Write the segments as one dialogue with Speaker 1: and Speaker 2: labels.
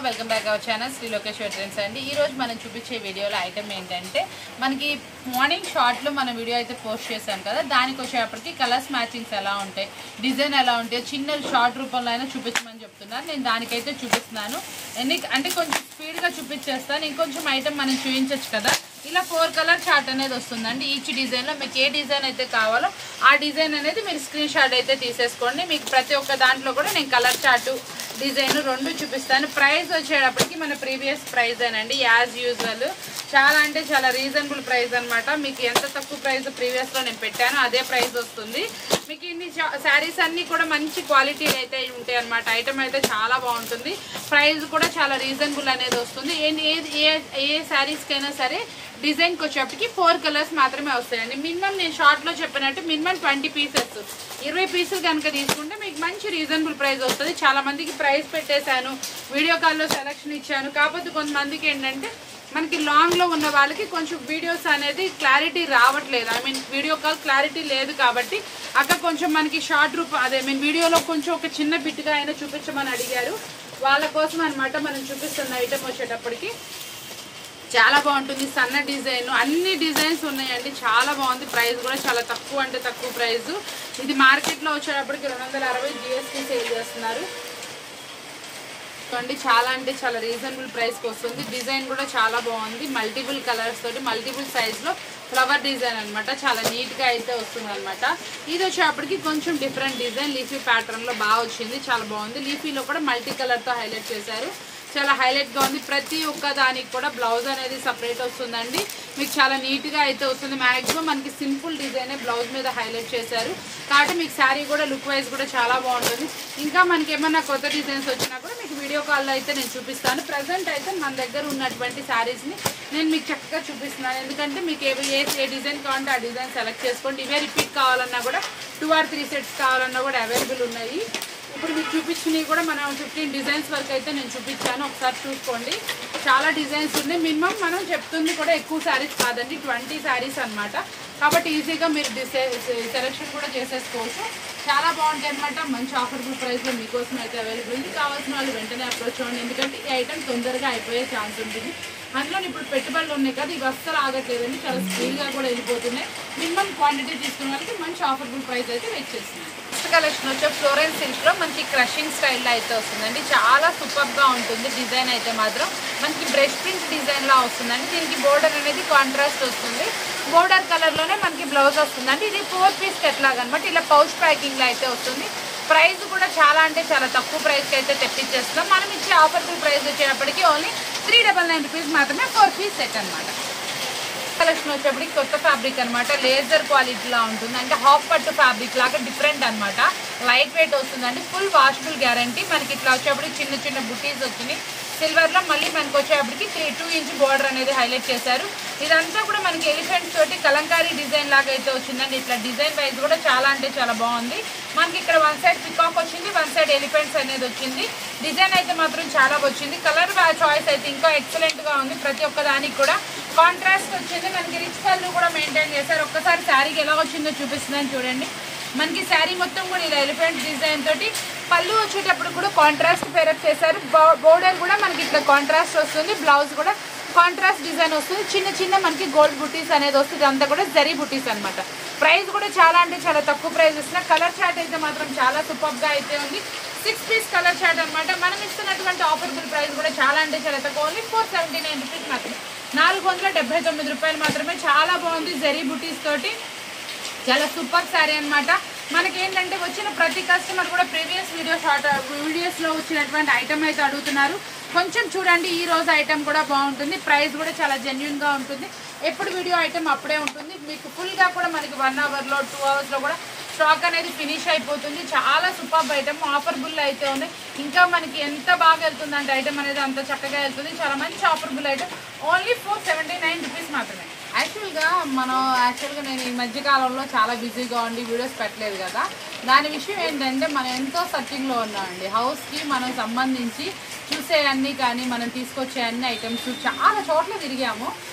Speaker 1: Welcome back our channel Shri Lokeshwar trends అండి. ఈ రోజు మనం చూపించే వీడియోలో ఐటమ్ ఏంటంటే మనకి మార్నింగ్ షార్ట్లో మన వీడియో అయితే పోస్ట్ చేశాను కదా, దానికి వచ్చేటప్పటికి కలర్స్ మ్యాచింగ్స్ ఎలా ఉంటాయి, డిజైన్ ఎలా ఉంటాయి, చిన్న షార్ట్ రూపంలో అయినా చూపించమని చెప్తున్నారు. నేను దానికైతే చూపిస్తున్నాను. అంటే కొంచెం స్పీడ్గా చూపించేస్తాను, ఇంకొంచెం ఐటమ్ మనం చూపించవచ్చు కదా. ఇలా 4 కలర్ చార్ట్ అనేది వస్తుందండి. ఈచ్ డిజైన్లో మీకు ఏ డిజైన్ అయితే కావాలో ఆ డిజైన్ అనేది మీరు స్క్రీన్ షాట్ అయితే తీసేసుకోండి. మీకు ప్రతి ఒక్క దాంట్లో కూడా నేను కలర్ చార్టు డిజైన్ రెండు చూపిస్తాను. ప్రైస్ వచ్చేటప్పటికి మన ప్రీవియస్ ప్రైస్ ఏనండి, యాజ్ యూజువల్. చాలా అంటే చాలా రీజనబుల్ ప్రైస్ అనమాట. మీకు ఎంత తక్కువ ప్రైస్ ప్రీవియస్లో నేను పెట్టాను అదే ప్రైస్ వస్తుంది. మీకు ఇన్ని శారీస్ అన్నీ కూడా మంచి క్వాలిటీ అయితే ఉంటాయి అనమాట. ఐటమ్ అయితే చాలా బాగుంటుంది, ప్రైస్ కూడా చాలా రీజనబుల్ అనేది వస్తుంది. ఏ శారీస్కైనా సరే డిజైన్కి వచ్చేప్పటికి 4 కలర్స్ మాత్రమే వస్తాయండి. మినిమం నేను షార్ట్లో చెప్పినట్టు మినిమం 20 పీసెస్, 20 పీసులు కనుక తీసుకుంటే మీకు మంచి రీజనబుల్ ప్రైస్ వస్తుంది. చాలా మందికి ప్రైస్ పెట్టేశాను, వీడియో కాల్లో సెలెక్షన్ ఇచ్చాను. కాకపోతే కొంతమందికి ఏంటంటే మనకి లాంగ్లో ఉన్న వాళ్ళకి కొంచెం వీడియోస్ అనేది క్లారిటీ రావట్లేదు. వీడియో కాల్ క్లారిటీ లేదు కాబట్టి అక్కడ కొంచెం మనకి షార్ట్ వీడియోలో కొంచెం ఒక చిన్న బిట్గా అయినా చూపించమని అడిగారు. వాళ్ళ కోసం అనమాట మనం చూపిస్తున్న ఐటమ్ వచ్చేటప్పటికి చాలా బాగుంటుంది. సన్న డిజైన్, అన్ని డిజైన్స్ ఉన్నాయండి, చాలా బాగుంది. ప్రైస్ కూడా చాలా తక్కువ అంటే తక్కువ ప్రైస్. ఇది మార్కెట్లో వచ్చేటప్పటికి 260 GST సేల్ చేస్తున్నారు. చాలా అంటే చాలా రీజనబుల్ ప్రైస్కి వస్తుంది. డిజైన్ కూడా చాలా బాగుంది, మల్టిపుల్ కలర్స్ తోటి మల్టిపుల్ సైజ్లో ఫ్లవర్ డిజైన్ అనమాట. చాలా నీట్గా అయితే వస్తుంది అనమాట. ఇది వచ్చేటప్పటికి కొంచెం డిఫరెంట్ డిజైన్, లీఫీ ప్యాటర్న్లో బాగా వచ్చింది, చాలా బాగుంది. లీఫీలో కూడా మల్టీ కలర్తో హైలైట్ చేశారు, చాలా హైలైట్గా ఉంది. ప్రతి ఒక్క దానికి కూడా బ్లౌజ్ అనేది సపరేట్ వస్తుందండి. మీకు చాలా నీట్గా అయితే వస్తుంది. మ్యాక్సిమం మనకి సింపుల్ డిజైనే బ్లౌజ్ మీద హైలైట్ చేశారు కాబట్టి మీకు శారీ కూడా లుక్ వైజ్ కూడా చాలా బాగుంటుంది. ఇంకా మనకి ఏమన్నా కొత్త డిజైన్స్ వచ్చినా కూడా మీకు వీడియో కాల్లో అయితే నేను చూపిస్తాను. ప్రజెంట్ అయితే మన దగ్గర ఉన్నటువంటి శారీస్ని నేను మీకు చక్కగా చూపిస్తున్నాను. ఎందుకంటే మీకు ఏ డిజైన్ కావాలంటే ఆ డిజైన్ సెలెక్ట్ చేసుకోండి. ఇవే రిపీట్ కావాలన్నా కూడా 2 or 3 సెట్స్ కావాలన్నా కూడా అవైలబుల్ ఉన్నాయి. ఇప్పుడు మీకు చూపించినవి కూడా మనం 15 డిజైన్స్ వరకు అయితే నేను చూపించాను, ఒకసారి చూసుకోండి. చాలా డిజైన్స్ ఉన్నాయి. మినిమం మనం చెప్తుంది కూడా ఎక్కువ శారీస్ కాదండి, 20 శారీస్ అనమాట. కాబట్టి ఈజీగా మీరు సెలెక్షన్ కూడా చేసేసుకోవచ్చు. చాలా బాగుంటాయి అనమాట. మంచి ఆఫర్బుల్ ప్రైస్లో మీకోసం అయితే అవైలబుల్ ఉంది. కావాల్సిన వాళ్ళు వెంటనే అప్రోచ్ అవ్వండి, ఎందుకంటే ఈ ఐటమ్ తొందరగా అయిపోయే ఛాన్స్ ఉంటుంది. అందులో ఇప్పుడు పెట్టుబడులు ఉన్నాయి కదా, ఇవి అస్సలు ఆగట్లేదండి, చాలా స్పీడ్గా కూడా వెళ్ళిపోతున్నాయి. మినిమం క్వాంటిటీ తీసుకున్న వాళ్ళకి మంచి ఆఫర్బుల్ ప్రైస్ అయితే వెయిట్ చేస్తున్నాయి. నెక్స్ట్ కలెక్షన్ వచ్చే ఫ్లోరెన్స్ సిల్క్లో మంచి క్రషింగ్ స్టైల్లో అయితే వస్తుందండి. చాలా సూపర్గా ఉంటుంది. డిజైన్ అయితే మాత్రం మనకి బ్రష్ ప్రింట్ డిజైన్లా వస్తుందండి. దీనికి బోర్డర్ అనేది కాంట్రాస్ట్ వస్తుంది. బోర్డర్ కలర్లోనే మనకి బ్లౌజ్ వస్తుందండి. ఇది 4 పీస్ ఎట్లాగా అనమాట, ఇలా పౌచ్ ప్యాకింగ్లో అయితే వస్తుంది. ప్రైస్ కూడా చాలా అంటే చాలా తక్కువ ప్రైస్కి అయితే తెప్పించేస్తున్నాం. మనం ఇచ్చే ఆఫర్ఫుల్ ప్రైస్ వచ్చేటప్పటికి ఓన్లీ 399 రూపీస్ మాత్రమే 4 పీస్ సెట్ అనమాట. కలెక్షన్ వచ్చేప్పటికి కొత్త ఫ్యాబ్రిక్ అనమాట, లేజర్ క్వాలిటీలా ఉంటుంది. అంటే హాఫ్ పట్టు ఫ్యాబ్రిక్ లాగా డిఫరెంట్ అనమాట. లైట్ వెయిట్ వస్తుందండి, ఫుల్ వాషబుల్ గ్యారంటీ. మనకి ఇట్లా వచ్చేప్పటికి చిన్న చిన్న బుటీస్ వచ్చినాయి సిల్వర్లో. మళ్ళీ మనకి వచ్చేప్పటికి 2 ఇంచ్ బోర్డర్ అనేది హైలైట్ చేశారు. ఇదంతా కూడా మనకి ఎలిఫెంట్స్ తోటి కలంకారీ డిజైన్ లాగా అయితే వచ్చిందండి. ఇట్లా డిజైన్ వైజ్ కూడా చాలా అంటే చాలా బాగుంది. మనకి ఇక్కడ 1 సైడ్ పికాక్ వచ్చింది, 1 సైడ్ ఎలిఫెంట్స్ అనేది వచ్చింది. డిజైన్ అయితే మాత్రం చాలా వచ్చింది. కలర్ చాయిస్ అయితే ఇంకా ఎక్సలెంట్గా ఉంది. ప్రతి ఒక్క దానికి కూడా కాంట్రాస్ట్ వచ్చింది. మనకి రిచ్ పళ్ళు కూడా మెయింటైన్ చేశారు. ఒక్కసారి శారీకి ఎలా వచ్చిందో చూపిస్తుందని చూడండి. మనకి శారీ మొత్తం కూడా ఇలా ఎలిఫెంట్ డిజైన్ తోటి పళ్ళు వచ్చేటప్పుడు కూడా కాంట్రాస్ట్ పేరప్ చేశారు. బోర్డర్ కూడా మనకి ఇట్లా కాంట్రాస్ట్ వస్తుంది. బ్లౌజ్ కూడా కాంట్రాస్ట్ డిజైన్ వస్తుంది. చిన్న చిన్న మనకి గోల్డ్ బుటీస్ అనేది వస్తుంది. అంతా కూడా జరీ బుటీస్ అనమాట. ప్రైస్ కూడా చాలా అంటే చాలా తక్కువ ప్రైస్ ఇస్తున్నా. కలర్ చార్ట్ అయితే మాత్రం చాలా సూపర్గా అయితే ఉంది. 6 పీస్ కలర్ చార్ట్ అనమాట. మనం ఇస్తున్నటువంటి ఆఫర్బుల్ ప్రైస్ కూడా చాలా అంటే చాలా తక్కువ, ఓన్లీ 479 రూపీస్ మాత్రమే, 499 రూపాయలు మాత్రమే. చాలా బాగుంది, జరీ బుటీస్ తోటి చాలా సూపర్ శారీ అనమాట. మనకి ఏంటంటే వచ్చిన ప్రతి కస్టమర్ కూడా ప్రీవియస్ వీడియోస్లో వచ్చినటువంటి ఐటమ్ అయితే అడుగుతున్నారు. కొంచెం చూడండి, ఈ రోజు ఐటమ్ కూడా బాగుంటుంది. ప్రైస్ కూడా చాలా జెన్యున్గా ఉంటుంది. ఎప్పుడు వీడియో ఐటమ్ అప్పుడే ఉంటుంది. మీకు ఫుల్గా కూడా మనకి 1 అవర్లో 2 అవర్స్లో కూడా స్టాక్ అనేది ఫినిష్ అయిపోతుంది. చాలా సూపర్ ఐటమ్, ఆఫర్బుల్ అయితే ఉంది. ఇంకా మనకి ఎంత బాగా వెళ్తుందంటే ఐటమ్ అనేది అంత చక్కగా వెళ్తుంది. చాలా మంచి ఆఫర్బుల్ ఐటమ్, ఓన్లీ 479 రూపీస్ మాత్రమే. యాక్చువల్గా నేను ఈ మధ్యకాలంలో చాలా బిజీగా ఉండి వీడియోస్ పెట్టలేదు కదా. దాని విషయం ఏంటంటే మనం ఎంతో సర్చింగ్లో ఉన్నామండి. హౌస్కి మనం సంబంధించి చూసే అన్నీ కానీ మనం తీసుకొచ్చే అన్ని ఐటమ్స్ చాలా చోట్ల తిరిగాము.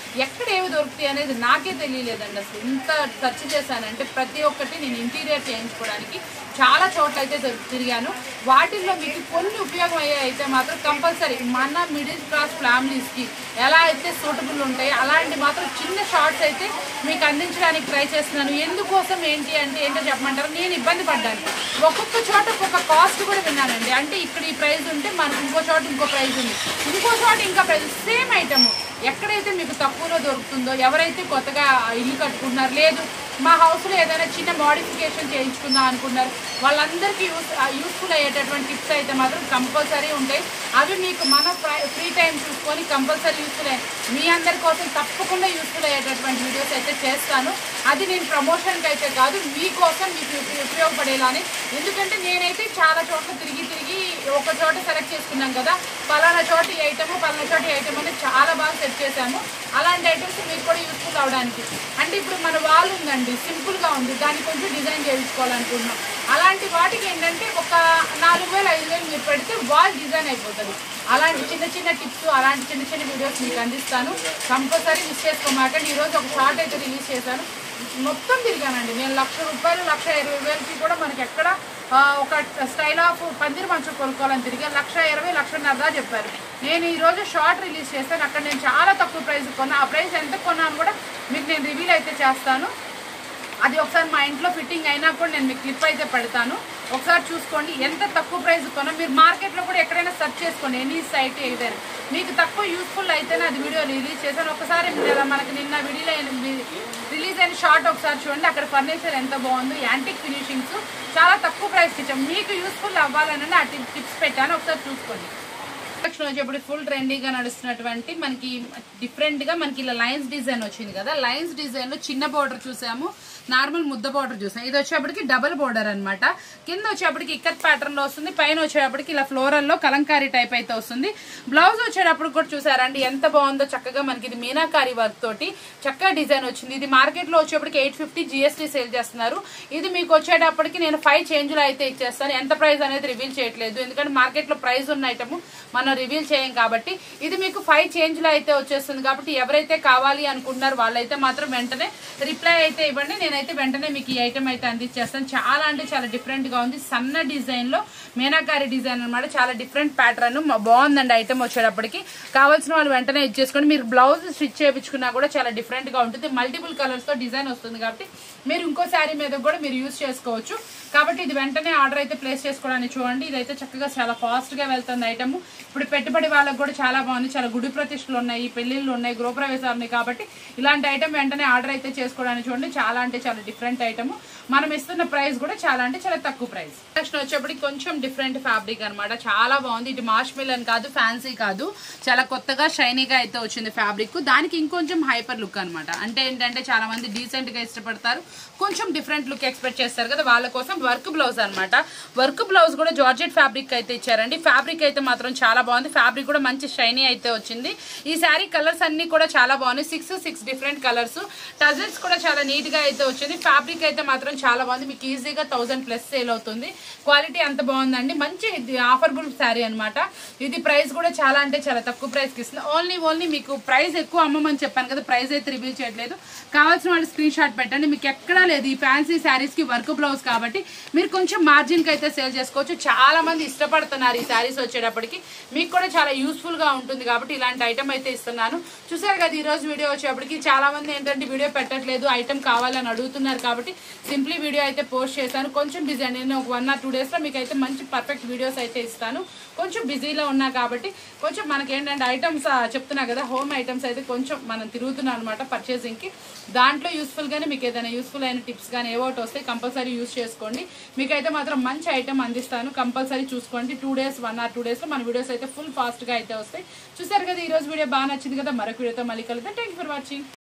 Speaker 1: ఎక్కడ ఏవి దొరుకుతాయి అనేది నాకే తెలియలేదండి. అసలు ఇంత సెర్చ్ చేశానంటే ప్రతి ఒక్కటి నేను ఇంటీరియర్ చేయించుకోవడానికి చాలా చోట్ల అయితే తిరిగాను. వాటిల్లో మీకు కొన్ని ఉపయోగం అయ్యే అయితే మాత్రం కంపల్సరీ మన మిడిల్ క్లాస్ ఫ్యామిలీస్కి ఎలా అయితే సూటబుల్ ఉంటాయో అలాంటి మాత్రం చిన్న షార్ట్స్ అయితే మీకు అందించడానికి ట్రై చేస్తున్నాను. ఎందుకోసం ఏంటో చెప్పమంటారు. నేను ఇబ్బంది పడ్డాను. ఒక్కొక్క చోట ఒక్కొక్క కాస్ట్ కూడా విన్నానండి. అంటే ఇక్కడ ఈ ప్రైస్ ఉంటే మనకు ఇంకో చోట ఇంకో ప్రైస్ ఉంది, ఇంకో చోట ఇంకా ప్రైస్, సేమ్ ఐటమ్ ఎక్కడైతే మీకు తక్కువలో దొరుకుతుందో, ఎవరైతే కొత్తగా ఇల్లు కట్టుకుంటున్నారు, లేదు మా హౌస్లో ఏదైనా చిన్న మోడిఫికేషన్ చేయించుకుందాం అనుకున్నారు, వాళ్ళందరికీ యూస్ఫుల్ అయ్యేటటువంటి టిప్స్ అయితే మాత్రం కంపల్సరీ ఉంటాయి. అవి మీకు మన ఫ్రీ టైం చూసుకొని కంపల్సరీ యూస్ఫుల్ మీ అందరి కోసం తప్పకుండా యూస్ఫుల్ అయ్యేటటువంటి వీడియోస్ అయితే చేస్తాను. అది నేను ప్రమోషన్కి అయితే కాదు, మీకోసం మీకు ఉపయోగపడేలానే. ఎందుకంటే నేనైతే చాలా చోట్ల తిరిగి ఒక చోట సెలెక్ట్ చేసుకున్నాం కదా, పలానా చోట ఈ ఐటమ్ పలానా చోట ఈ ఐటమ్ అనేది చాలా బాగా సెట్ చేశాము. అలాంటి ఐటమ్స్ మీకు కూడా యూస్ఫుల్ అవడానికి. అంటే ఇప్పుడు మన వాల్ ఉందండి, సింపుల్గా ఉంది, దాన్ని కొంచెం డిజైన్ చేయించుకోవాలనుకుంటున్నాం. అలాంటి వాటికి ఏంటంటే ఒక 4000 5000 మీరు పెడితే వాల్ డిజైన్ అయిపోతుంది. అలాంటి చిన్న టిప్స్, అలాంటి చిన్న వీడియోస్ మీకు అందిస్తాను. కంపల్సరీ మిస్ చేసుకోమాకండి. ఈరోజు ఒక షార్ట్ అయితే రిలీజ్ చేశాను. మొత్తం తిరిగానండి నేను. ₹1,00,000 1,20,000కి కూడా మనకి ఎక్కడ ఒక స్టైల్ ఆఫ్ పందిరి మంచం కొనుక్కోవాలని తిరిగా 1,20,000 1,50,000 చెప్పారు. నేను ఈరోజు షార్ట్ రిలీజ్ చేశాను. అక్కడ నేను చాలా తక్కువ ప్రైస్ కొన్నా. ఆ ప్రైస్ ఎంత కొన్నాను కూడా మీకు నేను రివీల్ అయితే చేస్తాను. అది ఒకసారి మా ఇంట్లో ఫిట్టింగ్ అయినా కూడా నేను మీకు క్లిప్ అయితే పెడతాను. ఒకసారి చూసుకోండి ఎంత తక్కువ ప్రైస్ కొన్నా. మీరు మార్కెట్లో కూడా ఎక్కడైనా సెర్చ్ చేసుకోండి, ఎనీ సైట్ ఏదైనా మీకు తక్కువ యూస్ఫుల్ అయితేనే అది వీడియో రిలీజ్ చేశాను. ఒకసారి మనకి నిన్న వీడియోలో రిలీజ్ అయిన షార్ట్ ఒకసారి చూడండి. అక్కడ ఫర్నిచర్ ఎంత బాగుందో, యాంటిక్ ఫినిషింగ్స్ చాలా తక్కువ ప్రైస్కి ఇచ్చాం. మీకు యూస్ఫుల్ అవ్వాలని ఆ టిప్స్ పెట్టాను, ఒకసారి చూసుకోండి. వచ్చేప్పుడు ఫుల్ ట్రెండీగా నడుస్తున్నటువంటి మనకి డిఫరెంట్గా మనకి ఇలా లైన్స్ డిజైన్ వచ్చింది కదా. లైన్స్ డిజైన్లో చిన్న బోర్డర్ చూసాము, నార్మల్ ముద్ద బోర్డర్ చూసాం. ఇది వచ్చేప్పటికి డబుల్ బోర్డర్ అనమాట. కింద వచ్చేప్పటికి ఇక్కత్ ప్యాటర్న్ లో వస్తుంది, పైన వచ్చేటప్పటికి ఇలా ఫ్లోరల్ లో కలంకారీ టైప్ అయితే వస్తుంది. బ్లౌజ్ వచ్చేటప్పుడు కూడా చూసారండి ఎంత బాగుందో, చక్కగా మనకి ఇది మీనాకారీ వర్క్ తోటి చక్కగా డిజైన్ వచ్చింది. ఇది మార్కెట్ లో వచ్చేప్పటికి 850 GST సేల్ చేస్తున్నారు. ఇది మీకు వచ్చేటప్పటికి నేను 5 చేంజ్లు అయితే ఇచ్చేస్తాను. ఎంత ప్రైస్ అనేది రివీల్ చేయట్లేదు, ఎందుకంటే మార్కెట్ లో ప్రైస్ ఉన్న ఐటమ్ మనం రివీల్ చేయం కాబట్టి. ఇది మీకు 5 చేంజ్లు అయితే వచ్చేస్తుంది కాబట్టి ఎవరైతే కావాలి అనుకుంటున్నారో వాళ్ళైతే మాత్రం వెంటనే రిప్లై అయితే ఇవ్వండి. నేనైతే వెంటనే మీకు ఈ ఐటమ్ అయితే అందించేస్తాను. చాలా అంటే చాలా డిఫరెంట్ గా ఉంది. సన్న డిజైన్ లో మీనాకారీ డిజైన్ అనమాట. చాలా డిఫరెంట్ ప్యాటర్న్ బాగుందండి ఐటమ్ వచ్చేటప్పటికి. కావాల్సిన వాళ్ళు వెంటనే ఇచ్చేసుకోండి. మీరు బ్లౌజ్ స్టిచ్ చేయించుకున్నా కూడా చాలా డిఫరెంట్ గా ఉంటుంది. మల్టిపుల్ కలర్స్ తో డిజైన్ వస్తుంది కాబట్టి మీరు ఇంకో శారీ మీద కూడా మీరు యూజ్ చేసుకోవచ్చు. కాబట్టి ఇది వెంటనే ఆర్డర్ అయితే ప్లేస్ చేసుకోవడానికి చూడండి. ఇదైతే చక్కగా చాలా ఫాస్ట్ గా వెళ్తుంది ఐటమ్. ఇప్పుడు పెట్టుబడి వాళ్ళకి కూడా చాలా బాగుంది. చాలా గుడి ప్రతిష్టలు ఉన్నాయి, పెళ్లిళ్ళు ఉన్నాయి, గృహప్రవేశాలు ఉన్నాయి. కాబట్టి ఇలాంటి ఐటమ్ వెంటనే ఆర్డర్ అయితే చేసుకోవడానికి చూడండి. చాలా అంటే చాలా డిఫరెంట్ ఐటమ్. మనం ఇస్తున్న ప్రైస్ కూడా చాలా అంటే చాలా తక్కువ ప్రైస్. నెక్స్ట్ వచ్చేప్పటికి కొంచెం డిఫరెంట్ ఫ్యాబ్రిక్ అనమాట. చాలా బాగుంది. ఇటు మాష్ మిలన్ కాదు, ఫ్యాన్సీ కాదు, చాలా కొత్తగా షైనీగా అయితే వచ్చింది ఫ్యాబ్రిక్. దానికి ఇంకొంచెం హైపర్ లుక్ అనమాట. అంటే ఏంటంటే చాలా మంది డీసెంట్ గా ఇష్టపడతారు, కొంచెం డిఫరెంట్ లుక్ ఎక్స్పెక్ట్ చేస్తారు కదా, వాళ్ళ కోసం వర్క్ బ్లౌజ్ అనమాట. వర్క్ బ్లౌజ్ కూడా జార్జెట్ ఫ్యాబ్రిక్ అయితే ఇచ్చారండి. ఫ్యాబ్రిక్ అయితే మాత్రం చాలా బాగుంది. ఫ్యాబ్రిక్ కూడా మంచి షైనీ అయితే వచ్చింది. ఈ శారీ కలర్స్ అన్ని కూడా చాలా బాగున్నాయి. 6 డిఫరెంట్ కలర్స్. టజల్స్ కూడా చాలా నీట్ గా అయితే వచ్చింది. ఫ్యాబ్రిక్ అయితే మాత్రం చాలా బాగుంది. మీకు ఈజీగా 1000+ సేల్ అవుతుంది. క్వాలిటీ అంత బాగుందండి. మంచి ఆఫర్బుల్ శారీ అనమాట. ఇది ప్రైస్ కూడా చాలా అంటే చాలా తక్కువ ప్రైస్కి ఇస్తుంది. ఓన్లీ మీకు ప్రైస్ ఎక్కువ అమ్మమని చెప్పాను కదా, ప్రైస్ అయితే రివీల్ చేయట్లేదు. కావాల్సిన వాళ్ళు స్క్రీన్ షాట్ పెట్టండి. మీకు ఎక్కడా లేదు ఈ ఫ్యాన్సీ శారీస్ కి వర్క్ బ్లౌజ్ కాబట్టి మీరు కొంచెం మార్జిన్ కి అయితే సేల్ చేసుకోవచ్చు. చాలా మంది ఇష్టపడుతున్నారు ఈ శారీస్ వచ్చేటప్పటికి. మీకు కూడా చాలా యూస్ఫుల్ గా ఉంటుంది కాబట్టి ఇలాంటి ఐటమ్ అయితే ఇస్తున్నాను. చూసారు కదా ఈ రోజు వీడియో వచ్చేటప్పటికి. చాలా మంది ఏంటంటే వీడియో పెట్టట్లేదు, ఐటమ్ కావాలని అడుగుతున్నారు కాబట్టి సింప్లీ వీడియో అయితే పోస్ట్ చేశాను. కొంచెం డిజైన్ నేను ఒక 1 or 2 days లో మీకు అయితే మంచి పర్ఫెక్ట్ వీడియోస్ అయితే ఇస్తాను. కొంచెం బిజీలో ఉన్నా కాబట్టి కొంచెం మనకి ఏంటంటే ఐటమ్స్ చెప్తున్నా కదా, హోమ్ ఐటమ్స్ అయితే కొంచెం మనం తిరుగుతున్నాం అనమాట పర్చేసింగ్ కి. దాంట్లో యూస్ఫుల్ గానే మీకు ఏదైనా యూస్ఫుల్ అయిన టిప్స్ కానీ ఏవోటి వస్తే కంపల్సరీ యూస్ చేసుకోండి. మీకైతే మాత్రం మంచి ఐటమ్ అందిస్తాను. కంపల్సరీ చూసుకోండి. 2 days 1 or 2 days లో మన వీడియోస్ అయితే ఫుల్ ఫాస్ట్ గా అయితే వస్తాయి. చూసారు కదా ఈ రోజు వీడియో బాగా నచ్చింది కదా. మరొక వీడియోతో మళ్ళీ కలుద్దాం. Thank you for watching.